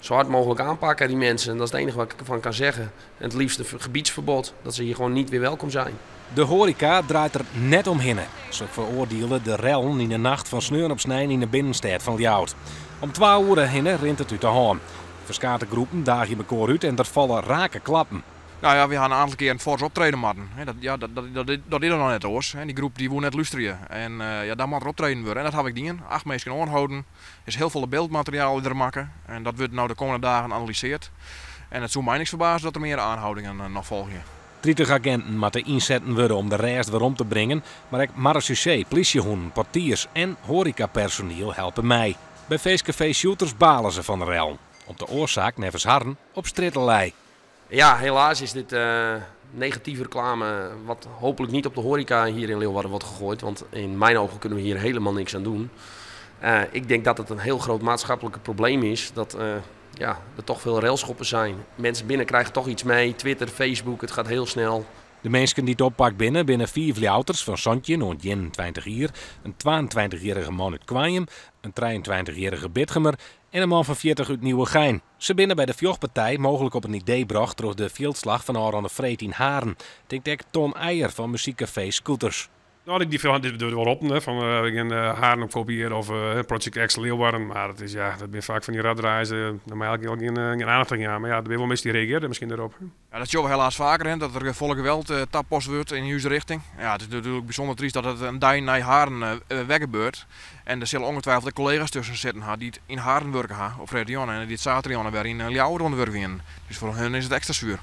zo hard mogelijk aanpakken, die mensen. En dat is het enige wat ik ervan kan zeggen. En het liefst een gebiedsverbod, dat ze hier gewoon niet weer welkom zijn. De horeca draait er net omheen. Ze veroordelen de rellen in de nacht van sneur op snijn in de binnenstad van Ljouwert. Om 12 uur heen rint het uit de haan. Verschillende groepen dagen elkaar uit en er vallen rake klappen. Nou ja, we gaan een aantal keer een fors optreden maken. Dat is er nog net oors. Die groep die wil net luisteren. En daar moet er optreden worden. En dat heb ik niet. 8 mensen aanhouden. Er is heel veel beeldmateriaal er maken. En dat wordt nou de komende dagen geanalyseerd. En het zou mij niks verbazen dat er meer aanhoudingen nog volgen. 30 agenten moeten inzetten worden om de rest weer om te brengen. Maar ook marechaussee, politiehonden, portiers en horecapersoneel helpen mij. Bij feestcafé Shooters balen ze van de rel. Op de oorzaak nevens Harren op Strittelij. Ja, helaas is dit negatieve reclame wat hopelijk niet op de horeca hier in Leeuwarden wordt gegooid. Want in mijn ogen kunnen we hier helemaal niks aan doen. Ik denk dat het een heel groot maatschappelijk probleem is dat er toch veel railschoppen zijn. Mensen binnen krijgen toch iets mee, Twitter, Facebook, het gaat heel snel. De mensen die het oppakt binnen 4 Vljouters van Sontje, een 21 jaar, een 22-jarige man uit Kwajem, een 23-jarige Bitgemer en een man van 40 uit Nieuwegein. Ze binnen bij de Vjochtpartij mogelijk op een idee bracht door de veldslag van Aron Vreet in Haren. Denkt Tom Eijer van muziekcafé Scooters. Nou, die veel dit wel op, van Haren op kopiëren of Project X Leeuwarden. Maar het is, dat ben vaak van die radreizen. Normaal geen aandacht aan. Maar ja, er ben wel mensen die reageren misschien erop. Ja, dat zien we helaas vaker, hè, dat er volle geweld tappost wordt in de richting. Ja, het is natuurlijk bijzonder triest dat het een dag naar Haren weggebeurt. En er zullen ongetwijfeld collega's tussen zitten die het in Haren werken of regionen en die het zaterdag weer in Ljouweren werken. Dus voor hen is het extra zuur.